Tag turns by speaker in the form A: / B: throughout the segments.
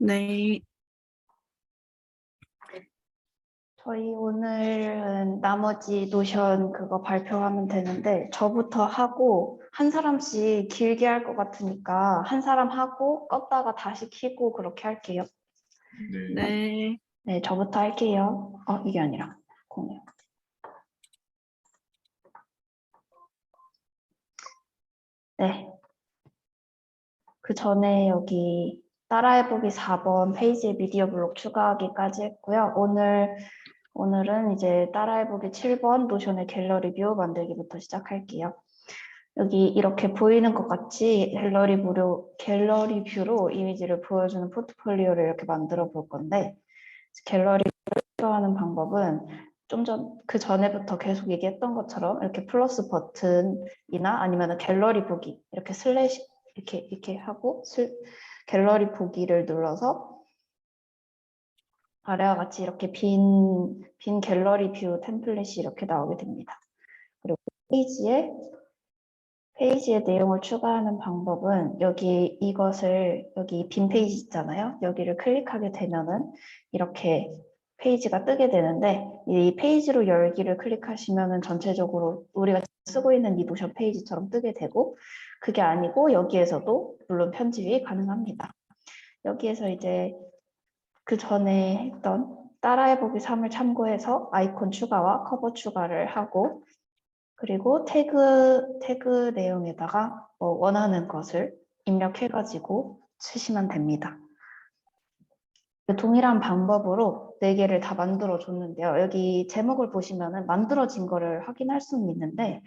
A: 네.
B: 저희 오늘은 나머지 노션 그거 발표하면 되는데 저부터 하고 한 사람씩 길게 할 것 같으니까 한 사람 하고 껐다가 다시 켜고 그렇게 할게요.
C: 네.
A: 네.
B: 네, 저부터 할게요. 이게 아니라 공유. 네. 그 전에 여기 따라해보기 4번 페이지에 미디어 블록 추가하기까지 했고요. 오늘은 이제 따라해보기 7번 노션의 갤러리 뷰 만들기부터 시작할게요. 여기 이렇게 보이는 것 같이 갤러리 뷰로 이미지를 보여주는 포트폴리오를 이렇게 만들어 볼 건데 갤러리 뷰를 하는 방법은 그 전에부터 계속 얘기했던 것처럼 이렇게 플러스 버튼이나 아니면 갤러리 보기 이렇게 슬래시 이렇게 하고 갤러리 보기를 눌러서 아래와 같이 이렇게 빈 갤러리 뷰 템플릿이 이렇게 나오게 됩니다. 그리고 페이지에 내용을 추가하는 방법은 여기 빈 페이지 있잖아요. 여기를 클릭하게 되면은 이렇게 페이지가 뜨게 되는데 이 페이지로 열기를 클릭하시면은 전체적으로 우리가 쓰고 있는 이 노션 페이지처럼 뜨게 되고 그게 아니고 여기에서도 물론 편집이 가능합니다. 여기에서 이제 그 전에 했던 따라해보기 3을 참고해서 아이콘 추가와 커버 추가를 하고 그리고 태그 내용에다가 원하는 것을 입력해가지고 쓰시면 됩니다. 동일한 방법으로 4개를 다 만들어 줬는데요. 여기 제목을 보시면은 만들어진 거를 확인할 수는 있는데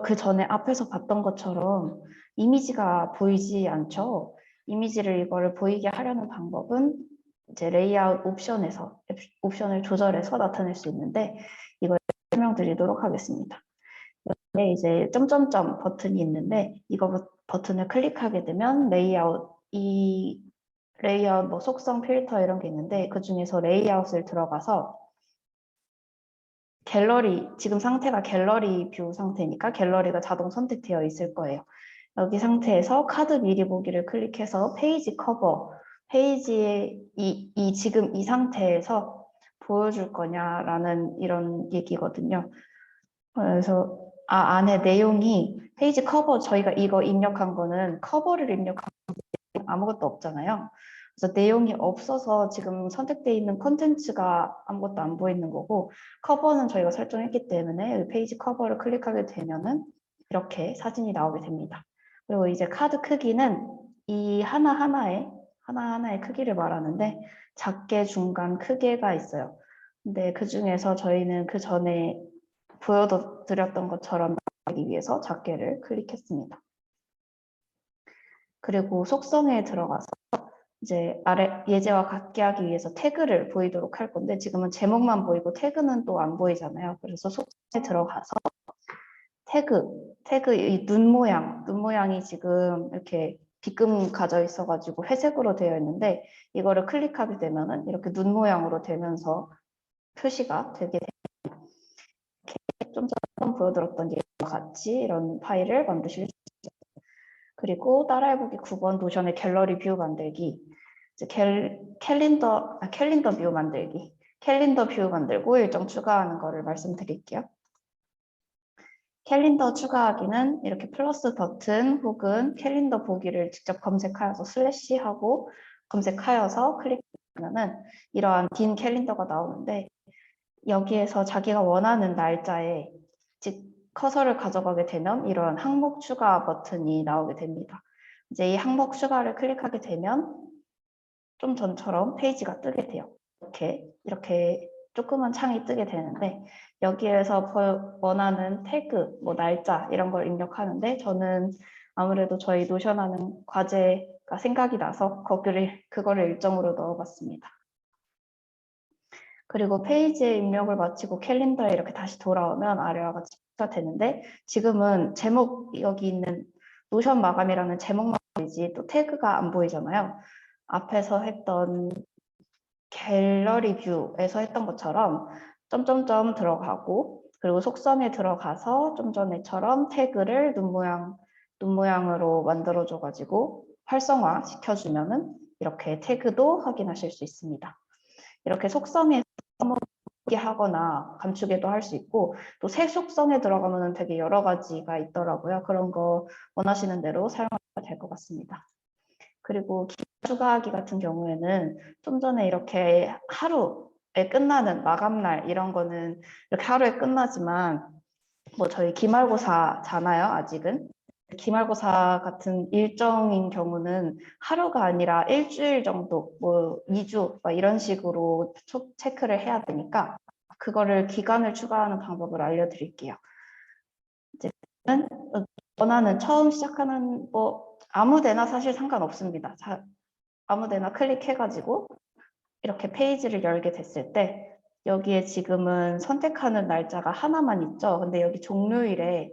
B: 그 전에 앞에서 봤던 것처럼 이미지가 보이지 않죠. 이거를 보이게 하려는 방법은 이제 레이아웃 옵션을 조절해서 나타낼 수 있는데 이걸 설명드리도록 하겠습니다. 여기에 이제 점점점 버튼이 있는데 이거 버튼을 클릭하게 되면 레이아웃 뭐 속성 필터 이런 게 있는데 그 중에서 레이아웃을 들어가서 지금 상태가 갤러리 뷰 상태니까 갤러리가 자동 선택되어 있을 거예요. 여기 상태에서 카드 미리 보기를 클릭해서 페이지 커버, 페이지에 지금 이 상태에서 보여줄 거냐라는 이런 얘기거든요. 그래서 안에 내용이 페이지 커버 저희가 이거 입력한 거는 커버를 입력한 아무것도 없잖아요. 그래서 내용이 없어서 지금 선택되어 있는 콘텐츠가 아무것도 안 보이는 거고 커버는 저희가 설정했기 때문에 페이지 커버를 클릭하게 되면은 이렇게 사진이 나오게 됩니다. 그리고 이제 카드 크기는 이 하나하나의 크기를 말하는데 작게, 중간, 크게가 있어요. 근데 그 중에서 저희는 그 전에 보여드렸던 것처럼 나가기 위해서 작게를 클릭했습니다. 그리고 속성에 들어가서 이제 아래 예제와 같게 하기 위해서 태그를 보이도록 할 건데 지금은 제목만 보이고 태그는 또 안 보이잖아요. 그래서 속성에 들어가서 태그 이 눈 모양이 지금 이렇게 빗금 가져 있어가지고 회색으로 되어 있는데 이거를 클릭하게 되면은 이렇게 눈 모양으로 되면서 표시가 되게 됩니다. 좀 전에 보여드렸던 예와 같이 이런 파일을 만드실 수 있어요. 그리고 따라해보기 9번 노션의 갤러리 뷰 만들기 이제 캘린더 뷰 만들기 캘린더 뷰 만들고 일정 추가하는 거를 말씀드릴게요. 캘린더 추가하기는 이렇게 플러스 버튼 혹은 캘린더 보기를 직접 검색하여서 슬래시하고 검색하여서 클릭하면은 이러한 빈 캘린더가 나오는데 여기에서 자기가 원하는 날짜에 커서를 가져가게 되면 이런 항목 추가 버튼이 나오게 됩니다. 이제 이 항목 추가를 클릭하게 되면 좀 전처럼 페이지가 뜨게 돼요. 이렇게 조그만 창이 뜨게 되는데 여기에서 원하는 태그, 뭐 날짜 이런 걸 입력하는데 저는 아무래도 저희 노션하는 과제가 생각이 나서 그거를 일정으로 넣어봤습니다. 그리고 페이지에 입력을 마치고 캘린더에 이렇게 다시 돌아오면 아래와 같이 되는데 지금은 여기 있는 노션 마감이라는 제목만 보이지 또 태그가 안 보이잖아요. 앞에서 했던 갤러리 뷰에서 했던 것처럼 점점점 들어가고 그리고 속성에 들어가서 좀 전에처럼 태그를 눈 모양으로 만들어줘가지고 활성화 시켜주면은 이렇게 태그도 확인하실 수 있습니다. 이렇게 속성에 하거나 감추기도 할 수 있고 또 새 속성에 들어가면 되게 여러 가지가 있더라고요. 그런 거 원하시는 대로 사용하면 될 것 같습니다. 그리고 기간 추가하기 같은 경우에는 좀 전에 이렇게 하루에 끝나는 마감날 이런 거는 이렇게 하루에 끝나지만 뭐 저희 기말고사잖아요, 아직은. 기말고사 같은 일정인 경우는 하루가 아니라 일주일 정도, 뭐 2주 막 이런 식으로 체크를 해야 되니까 그거를 기간을 추가하는 방법을 알려드릴게요. 이제 원하는 처음 시작하는 뭐 아무데나 사실 상관없습니다. 아무데나 클릭해가지고 이렇게 페이지를 열게 됐을 때 여기에 지금은 선택하는 날짜가 하나만 있죠. 근데 여기 종료일에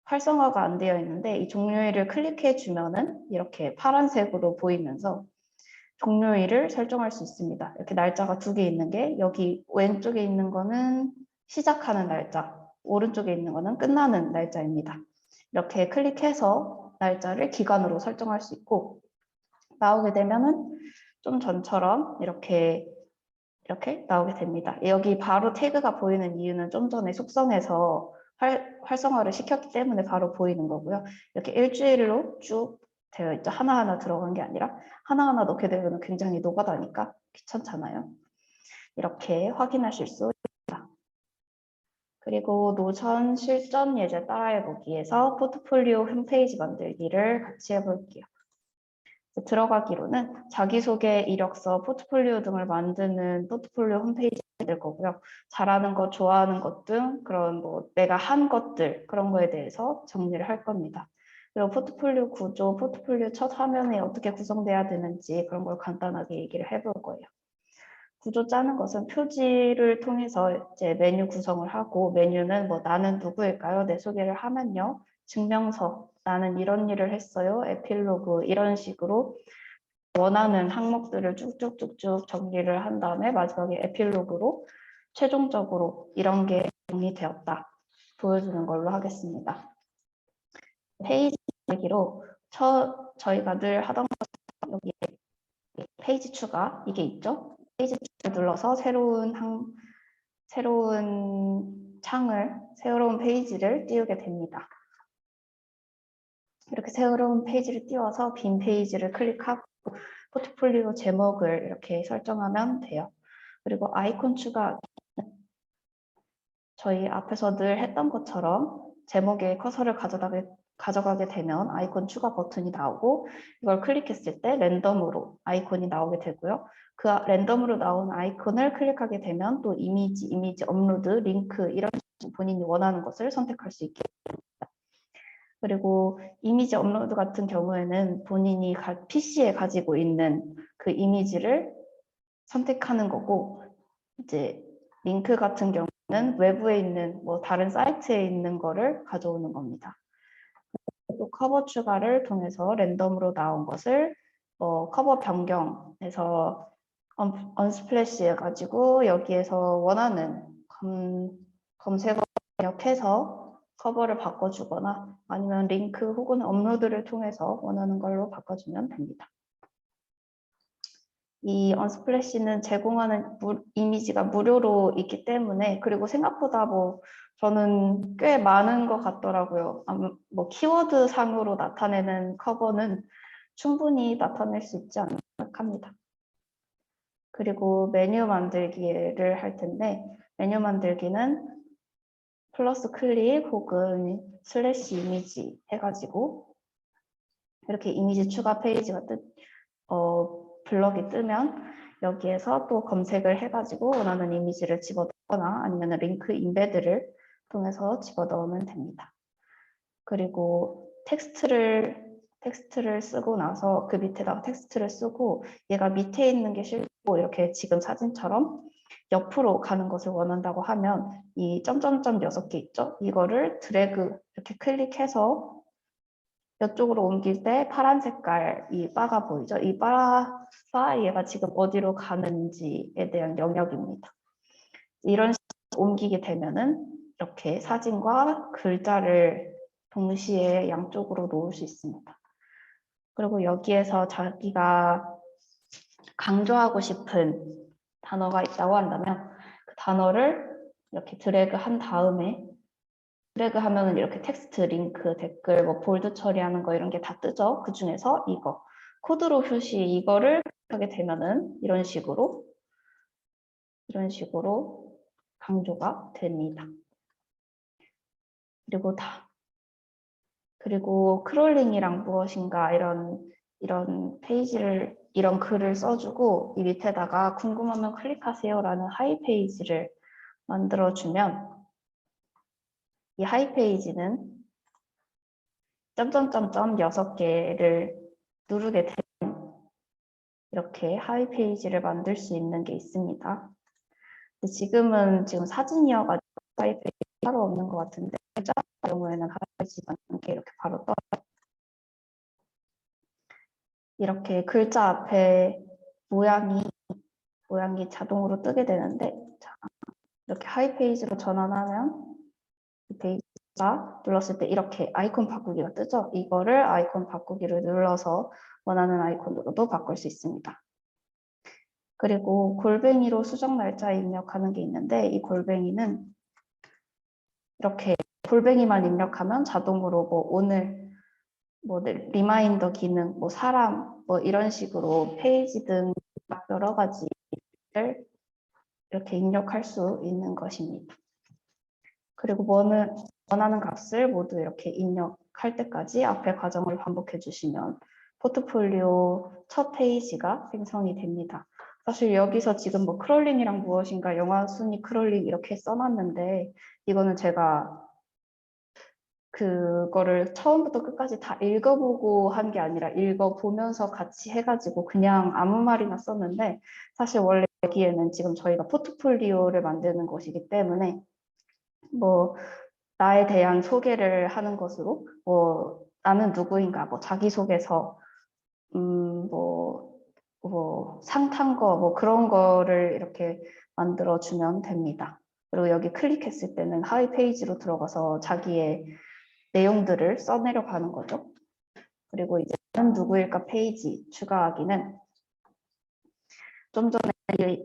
B: 활성화가 안 되어 있는데 이 종료일을 클릭해 주면은 이렇게 파란색으로 보이면서 종료일을 설정할 수 있습니다. 이렇게 날짜가 2개 있는 게 여기 왼쪽에 있는 거는 시작하는 날짜, 오른쪽에 있는 거는 끝나는 날짜입니다. 이렇게 클릭해서 날짜를 기간으로 설정할 수 있고 나오게 되면은 좀 전처럼 이렇게 나오게 됩니다. 여기 바로 태그가 보이는 이유는 좀 전에 속성에서 활성화를 시켰기 때문에 바로 보이는 거고요. 이렇게 일주일로 쭉 되어 있죠. 하나하나 들어간 게 아니라 하나하나 넣게 되면 굉장히 노가다니까 귀찮잖아요. 이렇게 확인하실 수 있습니다. 그리고 노션 실전 예제 따라해보기에서 포트폴리오 홈페이지 만들기를 같이 해볼게요. 들어가기로는 자기소개, 이력서, 포트폴리오 등을 만드는 포트폴리오 홈페이지 만들 거고요. 잘하는 것, 좋아하는 것 등 그런 뭐 내가 한 것들 그런 거에 대해서 정리를 할 겁니다. 그리고 포트폴리오 구조, 포트폴리오 첫 화면에 어떻게 구성돼야 되는지 그런 걸 간단하게 얘기를 해볼 거예요. 구조 짜는 것은 표지를 통해서 이제 메뉴 구성을 하고 메뉴는 뭐 나는 누구일까요? 내 소개를 하면요. 증명서, 나는 이런 일을 했어요. 에필로그 이런 식으로 원하는 항목들을 쭉쭉쭉쭉 정리를 한 다음에 마지막에 에필로그로 최종적으로 이런 게 정리되었다 보여주는 걸로 하겠습니다. 페이지 만들기로 저희가 늘 하던 것처럼 여기 페이지 추가 이게 있죠? 페이지 추가를 눌러서 새로운 창을 새로운 페이지를 띄우게 됩니다. 이렇게 새로운 페이지를 띄워서 빈 페이지를 클릭하고 포트폴리오 제목을 이렇게 설정하면 돼요. 그리고 아이콘 추가 저희 앞에서 늘 했던 것처럼 제목에 커서를 가져가게 되면 아이콘 추가 버튼이 나오고 이걸 클릭했을 때 랜덤으로 아이콘이 나오게 되고요. 그 랜덤으로 나온 아이콘을 클릭하게 되면 또 이미지 업로드, 링크 이런 본인이 원하는 것을 선택할 수 있게 됩니다. 그리고 이미지 업로드 같은 경우에는 본인이 PC에 가지고 있는 그 이미지를 선택하는 거고 이제 링크 같은 경우는 외부에 있는 뭐 다른 사이트에 있는 거를 가져오는 겁니다. 또 커버 추가를 통해서 랜덤으로 나온 것을 커버 변경해서 언스플래시 해가지고 여기에서 원하는 검색어 입력해서 커버를 바꿔주거나 아니면 링크 혹은 업로드를 통해서 원하는 걸로 바꿔주면 됩니다. 이 언스플래시는 제공하는 이미지가 무료로 있기 때문에 그리고 생각보다 뭐 저는 꽤 많은 것 같더라고요. 뭐 키워드 상으로 나타내는 커버는 충분히 나타낼 수 있지 않나 생각합니다. 그리고 메뉴 만들기를 할 텐데 메뉴 만들기는 플러스 클릭 혹은 슬래시 이미지 해가지고 이렇게 이미지 추가 페이지가 블럭이 뜨면 여기에서 또 검색을 해가지고 원하는 이미지를 집어넣거나 아니면 링크 인베드를 통해서 집어넣으면 됩니다. 그리고 텍스트를 쓰고 나서 그 밑에다가 텍스트를 쓰고 얘가 밑에 있는 게 싫고 이렇게 지금 사진처럼 옆으로 가는 것을 원한다고 하면 이 점점점 6개 있죠? 이거를 드래그 이렇게 클릭해서 이쪽으로 옮길 때 파란 색깔 이 바가 보이죠? 이 바가 얘가 지금 어디로 가는지에 대한 영역입니다. 이런 식으로 옮기게 되면은 이렇게 사진과 글자를 동시에 양쪽으로 놓을 수 있습니다. 그리고 여기에서 자기가 강조하고 싶은 단어가 있다고 한다면 그 단어를 이렇게 드래그 한 다음에 드래그 하면은 이렇게 텍스트, 링크, 댓글, 뭐 볼드 처리하는 거 이런 게 다 뜨죠. 그 중에서 이거 코드로 표시 이거를 하게 되면은 이런 식으로 강조가 됩니다. 그리고 크롤링이랑 무엇인가 이런 페이지를 이런 글을 써주고 이 밑에다가 궁금하면 클릭하세요라는 하이 페이지를 만들어주면 이 하이 페이지는 점점점점 6개를 누르게 되면 이렇게 하이 페이지를 만들 수 있는 게 있습니다. 지금 사진이어가지고 하이 페이지 따로 없는 것 같은데 글자 경우에는 하이 페이지가 이렇게 바로 떠요. 이렇게 글자 앞에 모양이 자동으로 뜨게 되는데 자, 이렇게 하이 페이지로 전환하면 이 페이지가 눌렀을 때 이렇게 아이콘 바꾸기가 뜨죠. 이거를 아이콘 바꾸기를 눌러서 원하는 아이콘으로도 바꿀 수 있습니다. 그리고 골뱅이로 수정 날짜 입력하는 게 있는데 이 골뱅이는 이렇게 골뱅이만 입력하면 자동으로 뭐 오늘 뭐 리마인더 기능, 뭐 사람 뭐 이런 식으로 페이지 등 여러 가지를 이렇게 입력할 수 있는 것입니다. 그리고 원하는 값을 모두 이렇게 입력할 때까지 앞의 과정을 반복해 주시면 포트폴리오 첫 페이지가 생성이 됩니다. 사실 여기서 지금 뭐 크롤링이랑 무엇인가 영화 순위 크롤링 이렇게 써놨는데 이거는 제가 그거를 처음부터 끝까지 다 읽어보고 한 게 아니라 읽어보면서 같이 해가지고 그냥 아무 말이나 썼는데 사실 원래 여기에는 지금 저희가 포트폴리오를 만드는 것이기 때문에 뭐 나에 대한 소개를 하는 것으로 뭐 나는 누구인가 뭐 자기소개서 뭐 상탄 거 뭐 그런 거를 이렇게 만들어 주면 됩니다. 그리고 여기 클릭했을 때는 하위 페이지로 들어가서 자기의 내용들을 써내려가는 거죠. 그리고 이제 나는 누구일까 페이지 추가하기는 좀 전에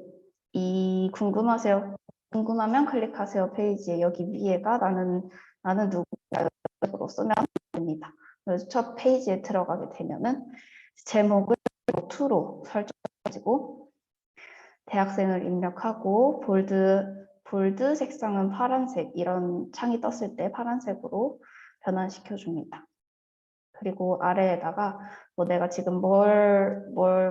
B: 이 궁금하면 클릭하세요 페이지에 여기 위에가 나는 누구일까로 쓰면 됩니다. 그래서 첫 페이지에 들어가게 되면은 제목을 투로 설정해가지고 대학생을 입력하고 볼드 색상은 파란색 이런 창이 떴을 때 파란색으로 변환시켜 줍니다. 그리고 아래에다가 뭐 내가 지금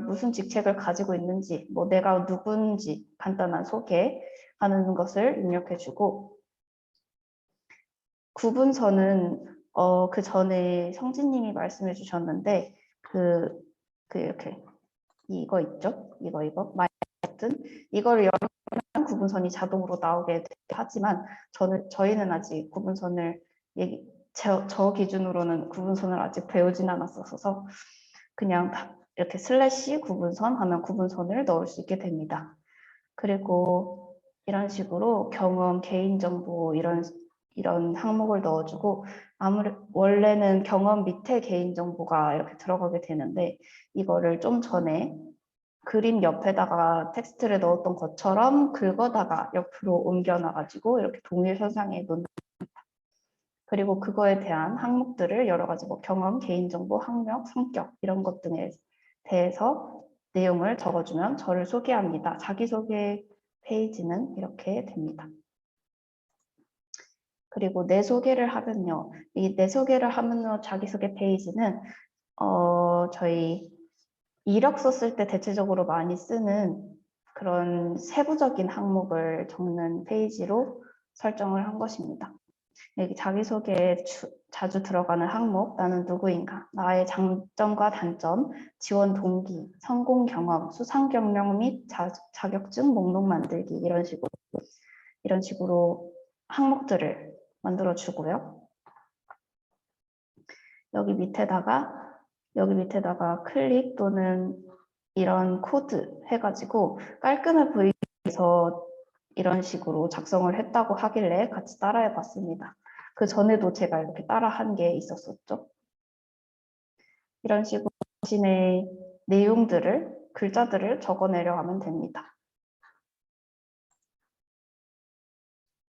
B: 무슨 직책을 가지고 있는지, 뭐 내가 누군지 간단한 소개하는 것을 입력해주고 구분선은 그 전에 성진님이 말씀해 주셨는데 이렇게 이거 있죠? 이거 마이튼 이거를 열면 구분선이 자동으로 나오게 하지만 저희는 아직 구분선을 저 기준으로는 구분선을 아직 배우진 않았어서 그냥 이렇게 슬래시 구분선 하면 구분선을 넣을 수 있게 됩니다. 그리고 이런 식으로 경험, 개인정보 이런 항목을 넣어주고 원래는 경험 밑에 개인정보가 이렇게 들어가게 되는데 이거를 좀 전에 그림 옆에다가 텍스트를 넣었던 것처럼 긁어다가 옆으로 옮겨놔가지고 이렇게 동일 선상에 놓는 그리고 그거에 대한 항목들을 여러 가지 뭐 경험, 개인정보, 학력, 성격 이런 것 등에 대해서 내용을 적어주면 저를 소개합니다. 자기소개 페이지는 이렇게 됩니다. 그리고 내 소개를 하면요. 이 내 소개를 하면요 자기소개 페이지는 저희 이력서 쓸 때 대체적으로 많이 쓰는 그런 세부적인 항목을 적는 페이지로 설정을 한 것입니다. 여기 자기소개에 자주 들어가는 항목, 나는 누구인가, 나의 장점과 단점, 지원 동기, 성공 경험, 수상 경력 및 자격증 목록 만들기 이런 식으로 항목들을 만들어 주고요. 여기 밑에다가 클릭 또는 이런 코드 해가지고 깔끔해 보이기 위해서 이런 식으로 작성을 했다고 하길래 같이 따라해 봤습니다. 그 전에도 제가 이렇게 따라한 게 있었었죠. 이런 식으로 자신의 내용들을 글자들을 적어내려 하면 됩니다.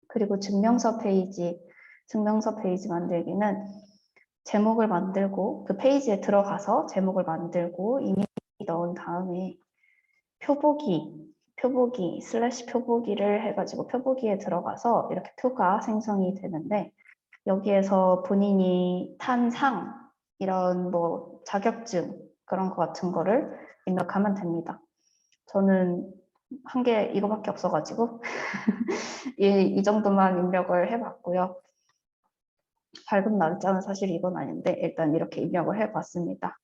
B: 그리고 증명서 페이지 만들기는 제목을 만들고 그 페이지에 들어가서 제목을 만들고 이미 넣은 다음에 표보기 슬래시 표보기를 해가지고 표보기에 들어가서 이렇게 표가 생성이 되는데 여기에서 본인이 탄 상, 이런 뭐 자격증 그런 거 같은 거를 입력하면 됩니다. 저는 한 게 이거밖에 없어가지고 이 정도만 입력을 해봤고요. 밝은 날짜는 사실 이건 아닌데 일단 이렇게 입력을 해봤습니다.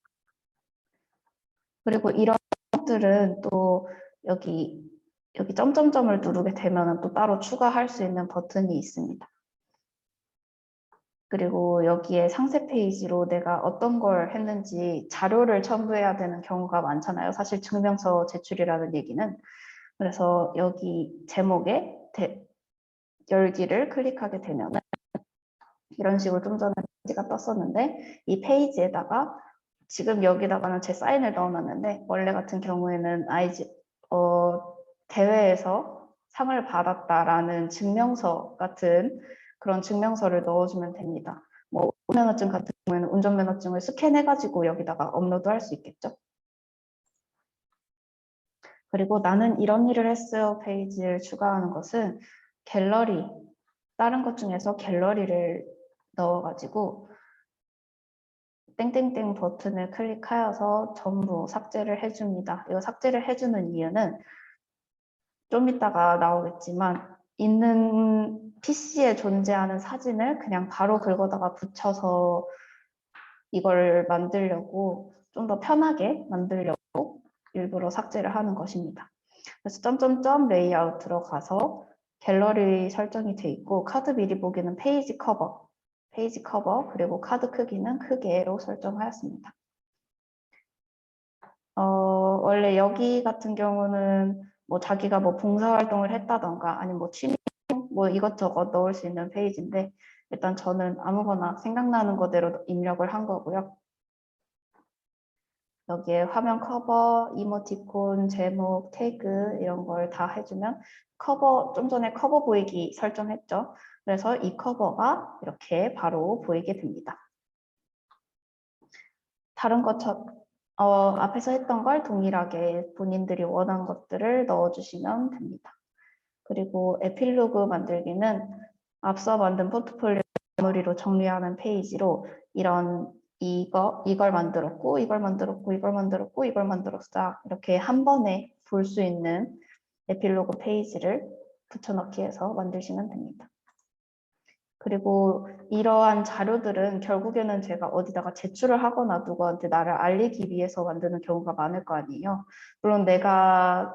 B: 그리고 이런 것들은 또 여기 점점점을 누르게 되면 또 따로 추가할 수 있는 버튼이 있습니다. 그리고 여기에 상세 페이지로 내가 어떤 걸 했는지 자료를 첨부해야 되는 경우가 많잖아요. 사실 증명서 제출이라는 얘기는. 그래서 여기 제목에 열기를 클릭하게 되면 이런 식으로 좀 전에 페이지가 떴었는데 이 페이지에다가 지금 여기다가는 제 사인을 넣어놨는데 원래 같은 경우에는 대회에서 상을 받았다라는 증명서 같은 그런 증명서를 넣어주면 됩니다. 뭐 운전면허증 같은 경우에는 운전면허증을 스캔해가지고 여기다가 업로드할 수 있겠죠. 그리고 나는 이런 일을 했어요 페이지를 추가하는 것은 갤러리, 다른 것 중에서 갤러리를 넣어가지고 땡땡땡 버튼을 클릭하여서 전부 삭제를 해줍니다. 이거 삭제를 해주는 이유는 좀 이따가 나오겠지만 있는 PC에 존재하는 사진을 그냥 바로 긁어다가 붙여서 이걸 만들려고 좀 더 편하게 만들려고 일부러 삭제를 하는 것입니다. 그래서 점점점 레이아웃 들어가서 갤러리 설정이 돼 있고 카드 미리 보기는 페이지 커버 그리고 카드 크기는 크게로 설정하였습니다. 원래 여기 같은 경우는 뭐 자기가 뭐 봉사활동을 했다던가 아니면 뭐 취미 뭐 이것저것 넣을 수 있는 페이지인데 일단 저는 아무거나 생각나는 거대로 입력을 한 거고요. 여기에 화면 커버, 이모티콘, 제목, 태그 이런 걸 다 해주면 좀 전에 커버 보이기 설정했죠. 그래서 이 커버가 이렇게 바로 보이게 됩니다. 다른 것처럼 앞에서 했던 걸 동일하게 본인들이 원하는 것들을 넣어주시면 됩니다. 그리고 에필로그 만들기는 앞서 만든 포트폴리오 마무리로 정리하는 페이지로 이걸 만들었고 이걸 만들었다 이렇게 한 번에 볼 수 있는 에필로그 페이지를 붙여넣기 해서 만드시면 됩니다. 그리고 이러한 자료들은 결국에는 제가 어디다가 제출을 하거나 누구한테 나를 알리기 위해서 만드는 경우가 많을 거 아니에요. 물론 내가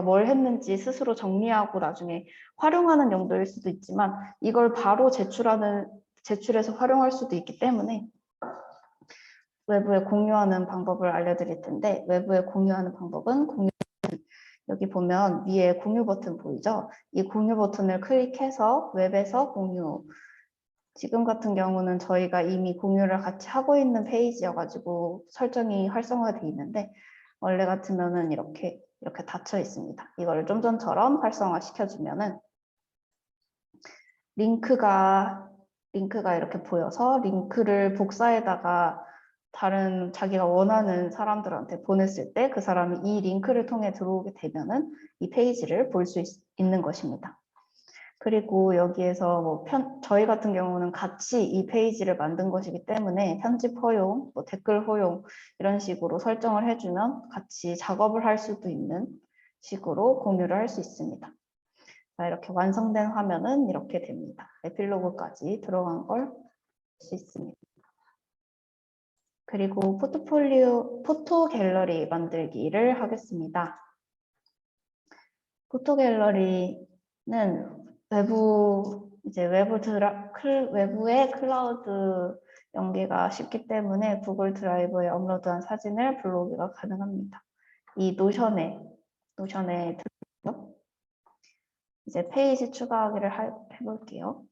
B: 뭘 했는지 스스로 정리하고 나중에 활용하는 용도일 수도 있지만 이걸 바로 제출해서 활용할 수도 있기 때문에 외부에 공유하는 방법을 알려드릴 텐데 외부에 공유하는 방법은 여기 보면 위에 공유 버튼 보이죠? 이 공유 버튼을 클릭해서 웹에서 공유. 지금 같은 경우는 저희가 이미 공유를 같이 하고 있는 페이지여가지고 설정이 활성화되어 있는데 원래 같으면은 이렇게 닫혀 있습니다. 이거를 좀 전처럼 활성화 시켜주면은 링크가 이렇게 보여서 링크를 복사해다가 다른 자기가 원하는 사람들한테 보냈을 때 그 사람이 이 링크를 통해 들어오게 되면은 이 페이지를 볼 수 있는 것입니다. 그리고 여기에서 뭐 저희 같은 경우는 같이 이 페이지를 만든 것이기 때문에 편집 허용, 뭐 댓글 허용 이런 식으로 설정을 해주면 같이 작업을 할 수도 있는 식으로 공유를 할 수 있습니다. 자, 이렇게 완성된 화면은 이렇게 됩니다. 에필로그까지 들어간 걸 볼 수 있습니다. 그리고 포토 갤러리 만들기를 하겠습니다. 포토 갤러리는 외부의 클라우드 연계가 쉽기 때문에 구글 드라이브에 업로드한 사진을 불러오기가 가능합니다. 이 노션에 들어가서 이제 페이지 추가하기를 해볼게요.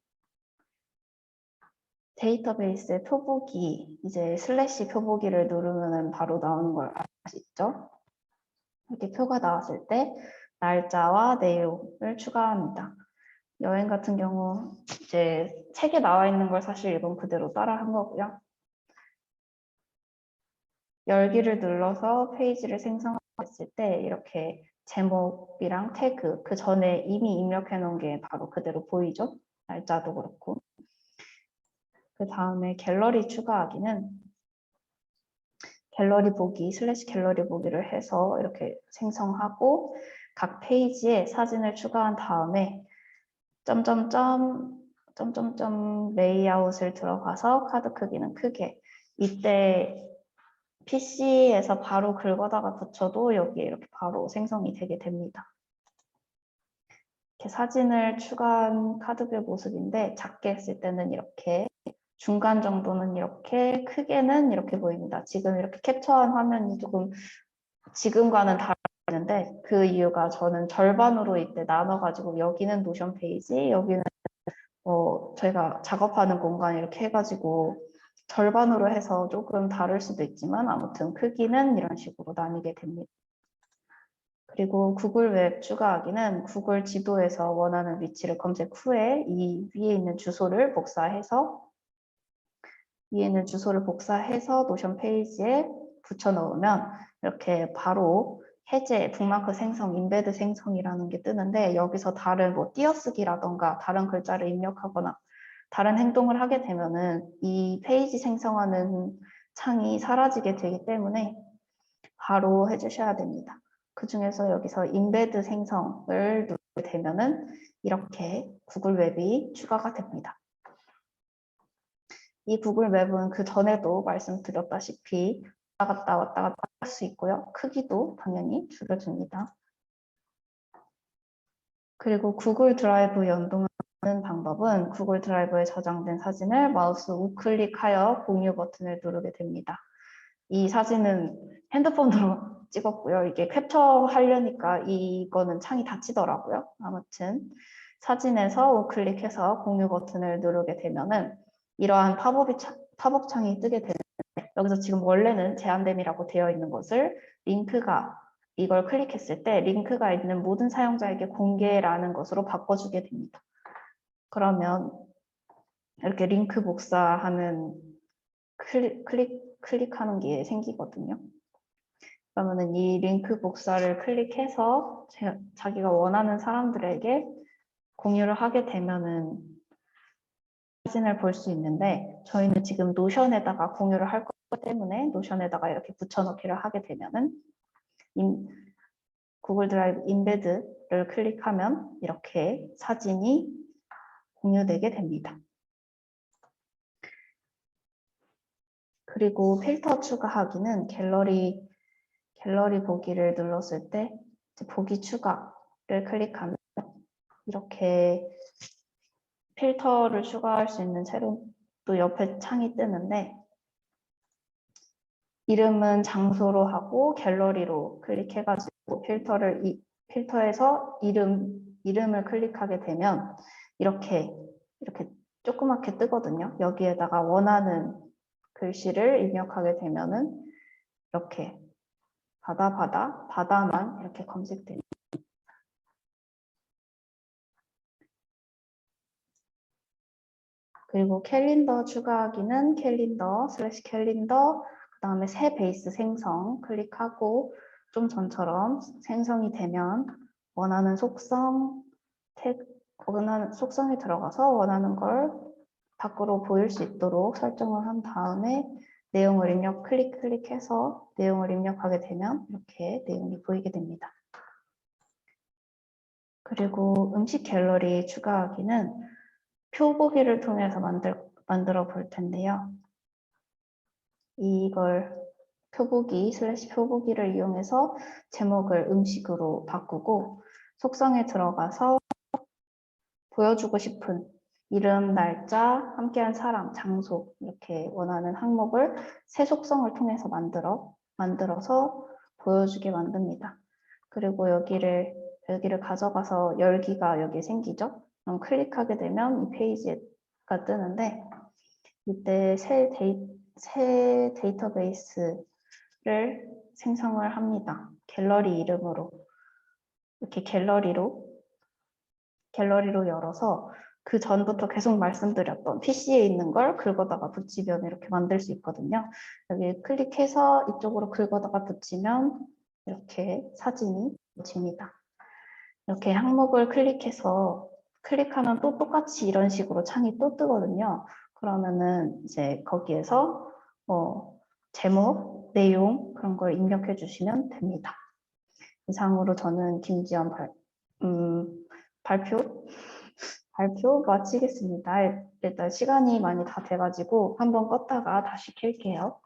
B: 데이터베이스에 표보기, 이제 슬래시 표보기를 누르면 바로 나오는 걸 아시죠? 이렇게 표가 나왔을 때 날짜와 내용을 추가합니다. 여행 같은 경우 이제 책에 나와 있는 걸 사실 이건 그대로 따라 한 거고요. 열기를 눌러서 페이지를 생성했을 때 이렇게 제목이랑 태그, 그 전에 이미 입력해 놓은 게 바로 그대로 보이죠? 날짜도 그렇고. 그 다음에 갤러리 추가하기는 갤러리 보기, 슬래시 갤러리 보기를 해서 이렇게 생성하고 각 페이지에 사진을 추가한 다음에 점점점 레이아웃을 들어가서 카드 크기는 크게, 이때 PC에서 바로 긁어다가 붙여도 여기에 이렇게 바로 생성이 되게 됩니다. 이렇게 사진을 추가한 카드별 모습인데 작게 했을 때는 이렇게, 중간 정도는 이렇게, 크게는 이렇게 보입니다. 지금 이렇게 캡처한 화면이 조금 지금과는 다른데 그 이유가 저는 절반으로 이때 나눠가지고 여기는 노션 페이지, 여기는 저희가 작업하는 공간 이렇게 해가지고 절반으로 해서 조금 다를 수도 있지만 아무튼 크기는 이런 식으로 나뉘게 됩니다. 그리고 구글 웹 추가하기는 구글 지도에서 원하는 위치를 검색 후에 이 위에 있는 주소를 복사해서 노션 페이지에 붙여 넣으면 이렇게 바로 해제, 북마크 생성, 인베드 생성이라는 게 뜨는데, 여기서 다른 뭐 띄어쓰기라던가 다른 글자를 입력하거나 다른 행동을 하게 되면은 이 페이지 생성하는 창이 사라지게 되기 때문에 바로 해주셔야 됩니다. 그 중에서 여기서 인베드 생성을 누르게 되면은 이렇게 구글 웹이 추가가 됩니다. 이 구글 맵은 그 전에도 말씀드렸다시피 왔다 갔다 할 수 있고요. 크기도 당연히 줄여줍니다. 그리고 구글 드라이브 연동하는 방법은 구글 드라이브에 저장된 사진을 마우스 우클릭하여 공유 버튼을 누르게 됩니다. 이 사진은 핸드폰으로 찍었고요. 이게 캡처하려니까 이거는 창이 닫히더라고요. 아무튼 사진에서 우클릭해서 공유 버튼을 누르게 되면은 이러한 팝업 창이 뜨게 되는데, 여기서 지금 원래는 제한됨이라고 되어 있는 것을 이걸 클릭했을 때 링크가 있는 모든 사용자에게 공개라는 것으로 바꿔주게 됩니다. 그러면 이렇게 링크 복사하는 클릭하는 게 생기거든요. 그러면은 이 링크 복사를 클릭해서 자기가 원하는 사람들에게 공유를 하게 되면은 사진을 볼 수 있는데, 저희는 지금 노션에다가 공유를 할 거기 때문에 노션에다가 이렇게 붙여넣기를 하게 되면은 구글 드라이브 인베드를 클릭하면 이렇게 사진이 공유되게 됩니다. 그리고 필터 추가하기는 갤러리 보기를 눌렀을 때 보기 추가를 클릭하면 이렇게 필터를 추가할 수 있는 새로 또 옆에 창이 뜨는데, 이름은 장소로 하고 갤러리로 클릭해가지고 필터에서 이름을 클릭하게 되면 이렇게 조그맣게 뜨거든요. 여기에다가 원하는 글씨를 입력하게 되면은 이렇게 바다만 이렇게 검색됩니다. 그리고 캘린더 추가하기는 캘린더 그 다음에 새 베이스 생성 클릭하고 좀 전처럼 생성이 되면 원하는 속성에 들어가서 원하는 걸 밖으로 보일 수 있도록 설정을 한 다음에 내용을 클릭해서 내용을 입력하게 되면 이렇게 내용이 보이게 됩니다. 그리고 음식 갤러리 추가하기는 표보기를 통해서 만들어 볼 텐데요. 이걸 표보기를 이용해서 제목을 음식으로 바꾸고 속성에 들어가서 보여주고 싶은 이름, 날짜, 함께한 사람, 장소 이렇게 원하는 항목을 새 속성을 통해서 만들어서 보여주게 만듭니다. 그리고 여기를 가져가서 열기가 여기 생기죠. 그럼 클릭하게 되면 이 페이지가 뜨는데, 이때 새 데이터베이스를 생성을 합니다. 갤러리 이름으로 이렇게 갤러리로 열어서 그 전부터 계속 말씀드렸던 PC에 있는 걸 긁어다가 붙이면 이렇게 만들 수 있거든요. 여기 클릭해서 이쪽으로 긁어다가 붙이면 이렇게 사진이 보입니다. 이렇게 항목을 클릭하면 또 똑같이 이런 식으로 창이 또 뜨거든요. 그러면은 이제 거기에서 제목, 내용 그런 걸 입력해 주시면 됩니다. 이상으로 저는 김지연 발표 마치겠습니다. 일단 시간이 많이 다 돼가지고 한번 껐다가 다시 켤게요.